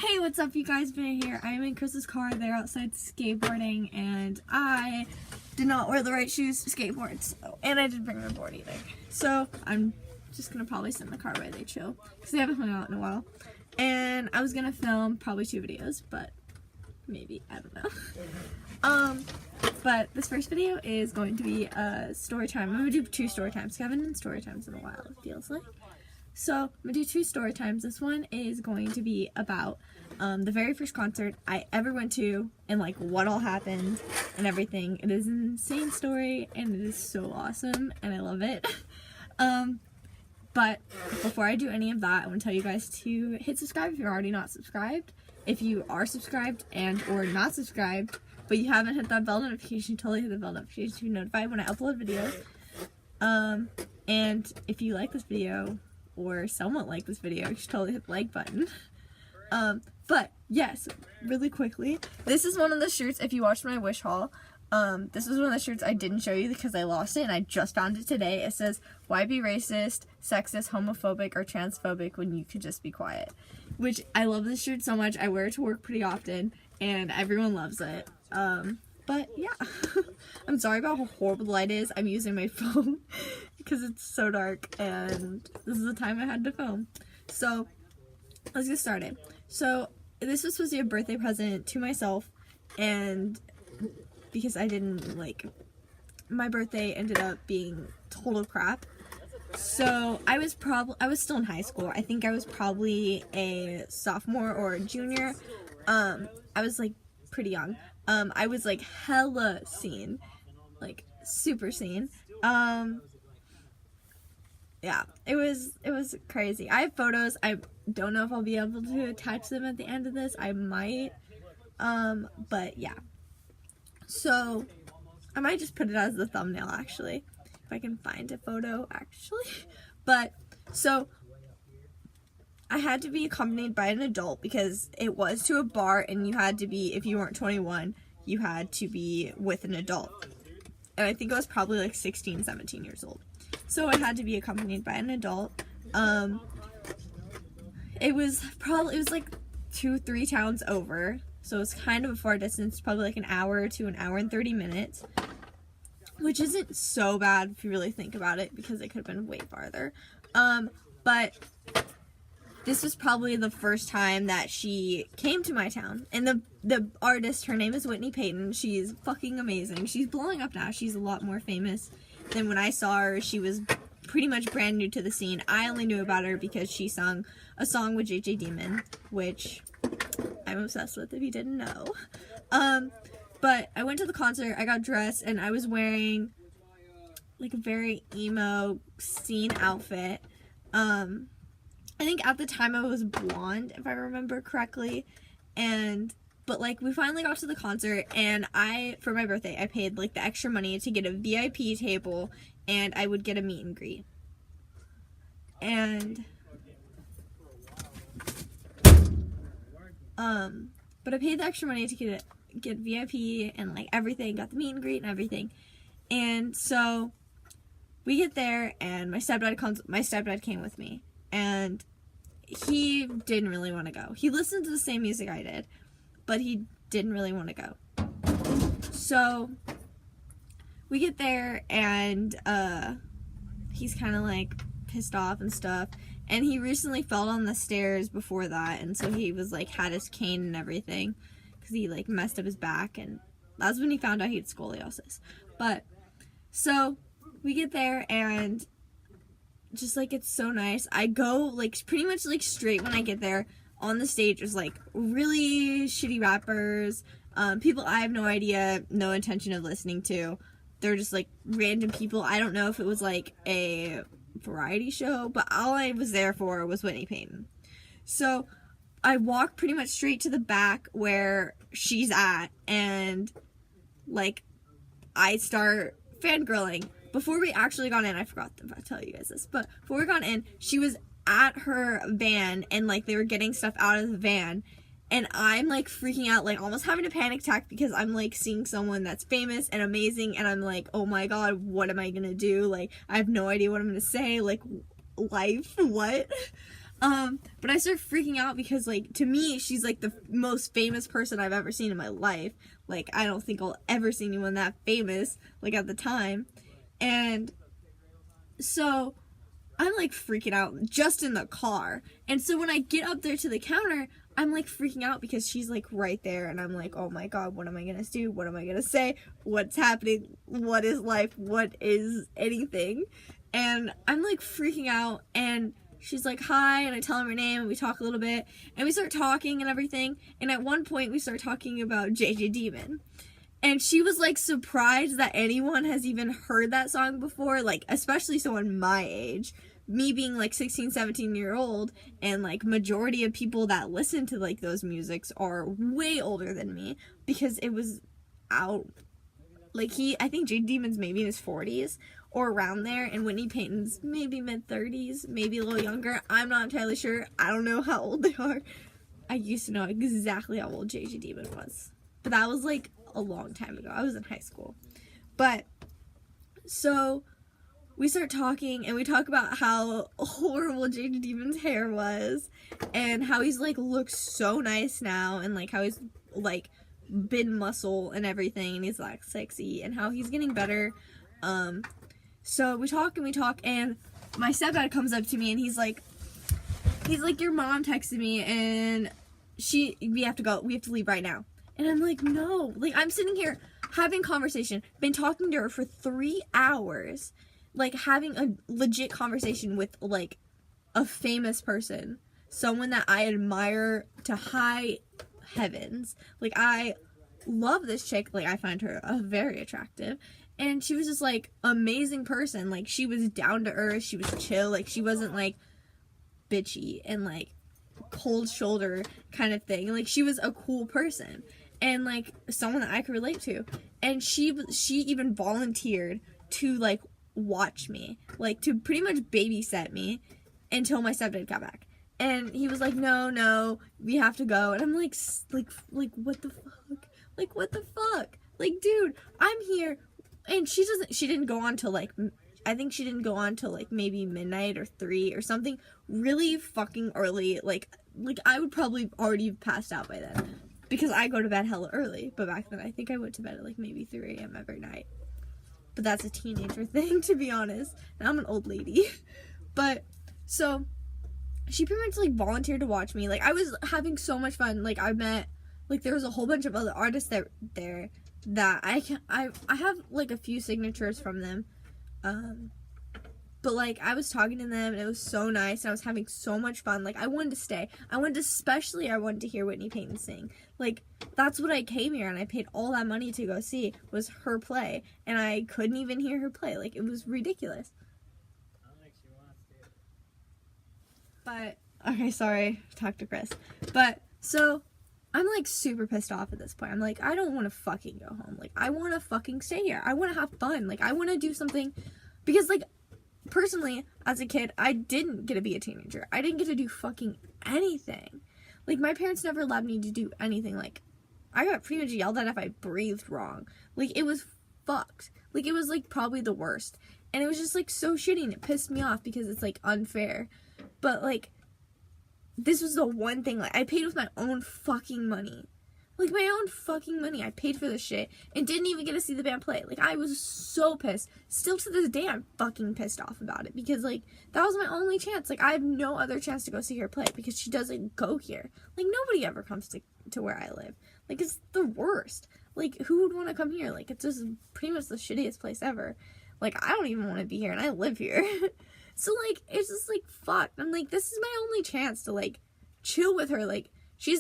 Hey, what's up, you guys? Been here. I'm in Chris's car. They're outside skateboarding, and I did not wear the right shoes to skateboard, and I didn't bring my board either. So I'm just gonna probably sit in the car while they chill, because they haven't hung out in a while. And I was gonna film probably 2 videos, but maybe, I don't know. But this first video is going to be a story time. I'm gonna do 2 story times. I haven't done story times in a while, it feels like. So I'm gonna do 2 story times. This one is going to be about the very first concert I ever went to and like what all happened and everything. It is an insane story and it is so awesome and I love it. But before I do any of that, I want to tell you guys to hit subscribe if you're already not subscribed. If you are subscribed and or not subscribed, but you haven't hit that bell notification, totally hit the bell notification to be notified when I upload videos. And if you like this video, or somewhat like this video, you should totally hit the like button. But yes, really quickly, this is one of the shirts, if you watched my wish haul, this is one of the shirts I didn't show you because I lost it and I just found it today. It says, why be racist, sexist, homophobic, or transphobic when you could just be quiet? Which, I love this shirt so much. I wear it to work pretty often and everyone loves it. But yeah, I'm sorry about how horrible the light is. I'm using my phone because it's so dark and this is the time I had to film. So let's get started. So this was supposed to be a birthday present to myself, and because I didn't my birthday ended up being total crap. So I was still in high school. I think I was probably a sophomore or a junior. I was like pretty young. I was like hella seen, like super seen. Yeah, it was crazy. I have photos. I don't know if I'll be able to attach them at the end of this. I might, but yeah. So I might just put it as the thumbnail actually, if I can find a photo actually. But so I had to be accompanied by an adult because it was to a bar and you had to be, if you weren't 21, you had to be with an adult. And I think I was probably like 16, 17 years old. So I had to be accompanied by an adult. It was like 2-3 towns over. So it was kind of a far distance, probably like an hour to an hour and 30 minutes. Which isn't so bad if you really think about it, because it could have been way farther. But this was probably the first time that she came to my town. And the artist, her name is Whitney Payton. She's fucking amazing. She's blowing up now. She's a lot more famous than when I saw her. She was pretty much brand new to the scene. I only knew about her because she sung a song with JJ Demon, which I'm obsessed with if you didn't know. But I went to the concert, I got dressed, and I was wearing like a very emo scene outfit. I think at the time I was blonde, if I remember correctly, but like we finally got to the concert, and for my birthday, I paid like the extra money to get a VIP table, and I would get a meet and greet. And but I paid the extra money to get VIP and like everything, got the meet and greet and everything. And so we get there, and my stepdad came with me, and he didn't really want to go. He listened to the same music I did, but he didn't really want to go. So we get there, and he's kind of like pissed off and stuff, and he recently fell on the stairs before that, and so he was like had his cane and everything because he like messed up his back, and that's when he found out he had scoliosis. But so we get there, and just like it's so nice. I go like pretty much like straight when I get there. On the stage is like really shitty rappers, people I have no idea, no intention of listening to. They're just like random people. I don't know if it was like a variety show, but all I was there for was Whitney Payton. So I walk pretty much straight to the back where she's at, and like I start fangirling. Before we actually got in, I forgot to tell you guys this, but before we got in, she was at her van, and like they were getting stuff out of the van, and I'm like freaking out, like almost having a panic attack, because I'm like seeing someone that's famous and amazing, and I'm like, oh my god, what am I gonna do? Like I have no idea what I'm gonna say, like life, what? But I started freaking out because, like, to me, she's, like, the most famous person I've ever seen in my life. Like, I don't think I'll ever see anyone that famous, like, at the time. And so I'm, like, freaking out just in the car. And so when I get up there to the counter, I'm, like, freaking out because she's, like, right there. And I'm like, oh, my God, what am I going to do? What am I going to say? What's happening? What is life? What is anything? And I'm, like, freaking out. And she's like, hi, and I tell her her name, and we talk a little bit, and we start talking and everything, and at one point, we start talking about JJ Demon, and she was, like, surprised that anyone has even heard that song before, like, especially someone my age, me being, like, 16, 17-year-old, and, like, majority of people that listen to, like, those musics are way older than me, because it was out, like, I think JJ Demon's maybe in his 40s, or around there, and Whitney Payton's maybe mid-30s, maybe a little younger. I'm not entirely sure. I don't know how old they are. I used to know exactly how old JJ Demon was. But that was, like, a long time ago. I was in high school. But, so, we start talking, and we talk about how horrible JJ Demon's hair was, and how he's, like, looks so nice now, and, like, how he's, like, been muscle and everything, and he's, like, sexy, and how he's getting better. So we talk, and my stepdad comes up to me, and he's like, your mom texted me, and we have to leave right now. And I'm like, no, like, I'm sitting here having conversation, been talking to her for 3 hours, like, having a legit conversation with, like, a famous person, someone that I admire to high heavens. Like, I love this chick, like, I find her very attractive. And she was just, like, amazing person. Like, she was down to earth. She was chill. Like, she wasn't, like, bitchy and, like, cold shoulder kind of thing. Like, she was a cool person. And, like, someone that I could relate to. And she even volunteered to, like, watch me. Like, to pretty much babysit me until my stepdad got back. And he was like, no, we have to go. And I'm like, what the fuck? Like, what the fuck? Like, dude, I'm here. And she didn't go on till, like, I think she didn't go on till, like, maybe midnight or 3 or something really fucking early. Like I would probably already have passed out by then. Because I go to bed hella early. But back then, I think I went to bed at, like, maybe 3 a.m. every night. But that's a teenager thing, to be honest. And I'm an old lady. But, so, she pretty much, like, volunteered to watch me. Like, I was having so much fun. Like, I met, like, there was a whole bunch of other artists there that I have, like, a few signatures from them, but, like, I was talking to them, and it was so nice, and I was having so much fun. Like, I wanted to stay. I wanted to hear Whitney Payton sing. Like, that's what I came here, and I paid all that money to go see, was her play, and I couldn't even hear her play. Like, it was ridiculous. But, okay, sorry, talk to Chris. But, so, I'm, like, super pissed off at this point. I'm like, I don't want to fucking go home. Like, I want to fucking stay here. I want to have fun. Like, I want to do something. Because, like, personally, as a kid, I didn't get to be a teenager. I didn't get to do fucking anything. Like, my parents never allowed me to do anything. Like, I got pretty much yelled at if I breathed wrong. Like, it was fucked. Like, it was, like, probably the worst. And it was just, like, so shitty, and it pissed me off because it's, like, unfair. But, like, this was the one thing, like, I paid with my own fucking money. Like, my own fucking money. I paid for this shit and didn't even get to see the band play. Like, I was so pissed. Still to this day, I'm fucking pissed off about it because, like, that was my only chance. Like, I have no other chance to go see her play because she doesn't go here. Like, nobody ever comes to where I live. Like, it's the worst. Like, who would want to come here? Like, it's just pretty much the shittiest place ever. Like, I don't even want to be here, and I live here. So, like, it's just, like, fuck. I'm like, this is my only chance to, like, chill with her. Like, she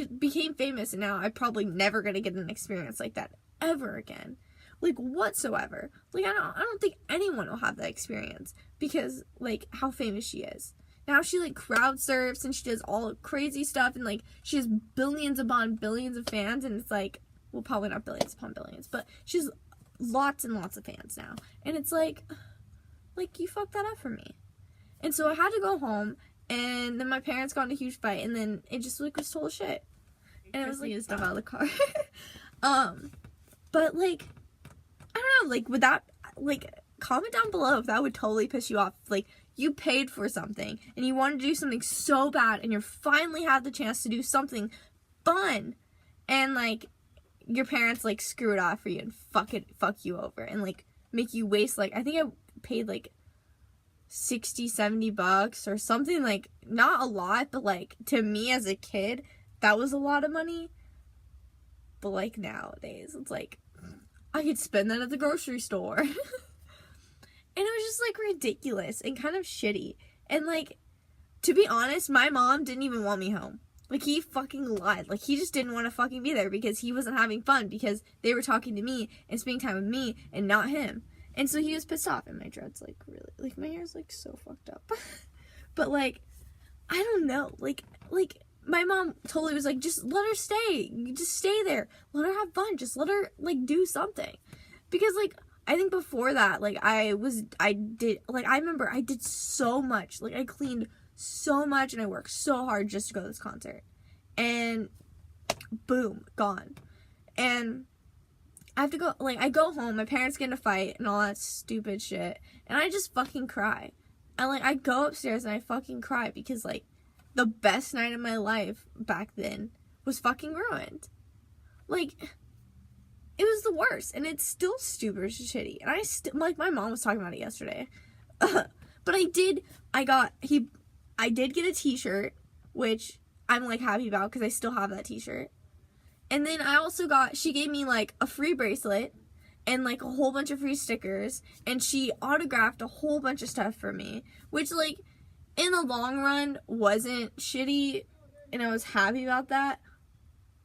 became famous, and now I'm probably never gonna get an experience like that ever again. Like, whatsoever. Like, I don't think anyone will have that experience because, like, how famous she is. Now she, like, crowd surfs, and she does all crazy stuff, and, like, she has billions upon billions of fans, and it's, like, well, probably not billions upon billions, but she has lots and lots of fans now. And it's, like, you fucked that up for me. And so I had to go home, and then my parents got in a huge fight, and then it just, like, was total shit. And it was, like, stuff out of the car. But, like, I don't know, like, would that, like, comment down below if that would totally piss you off. Like, you paid for something and you want to do something so bad and you finally have the chance to do something fun and like your parents like screw it off for you and fuck you over and like make you waste like, I think I paid like $60-$70 or something, like not a lot, but like to me as a kid that was a lot of money. But like nowadays it's like I could spend that at the grocery store. And it was just like ridiculous and kind of shitty. And like, to be honest, my mom didn't even want me home. Like, he fucking lied. Like, he just didn't want to fucking be there because he wasn't having fun because they were talking to me and spending time with me and not him. And so he was pissed off. And my dread's like really, like my hair's like so fucked up. But like, I don't know. Like my mom totally was like, just let her stay. Just stay there. Let her have fun. Just let her like do something. Because like, I think before that, like, I remember I did so much. Like, I cleaned so much and I worked so hard just to go to this concert. And boom, gone. And I have to go, like, I go home, my parents get in a fight and all that stupid shit. And I just fucking cry. And, like, I go upstairs and I fucking cry because, like, the best night of my life back then was fucking ruined. Like, it was the worst, and it's still super shitty. And like, my mom was talking about it yesterday. But I did get a t-shirt, which I'm, like, happy about, because I still have that t-shirt. And then I also she gave me, like, a free bracelet, and, like, a whole bunch of free stickers, and she autographed a whole bunch of stuff for me, which, like, in the long run, wasn't shitty, and I was happy about that.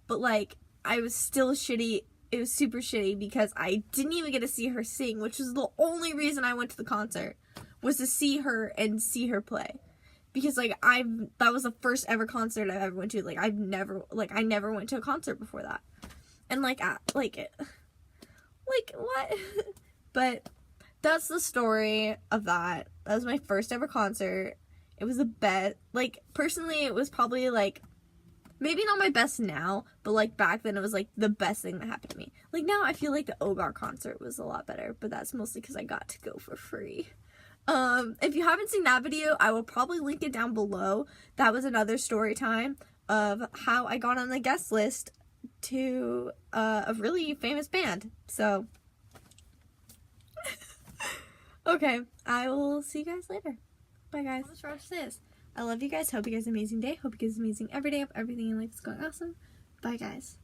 But, like, I was still shitty. It was super shitty because I didn't even get to see her sing, which was the only reason I went to the concert, was to see her and see her play. Because, like, that was the first ever concert I ever went to. Like, I never went to a concert before that. And, like, what? But that's the story of that. That was my first ever concert. It was the best. Like, personally, it was probably, like, maybe not my best now, but, like, back then it was, like, the best thing that happened to me. Like, now I feel like the Ogar concert was a lot better, but that's mostly because I got to go for free. If you haven't seen that video, I will probably link it down below. That was another story time of how I got on the guest list to a really famous band. So, okay, I will see you guys later. Bye, guys. Let's rush this. I love you guys. Hope you guys have an amazing day. Hope you guys have an amazing every day. Hope everything in life is going awesome. Bye, guys.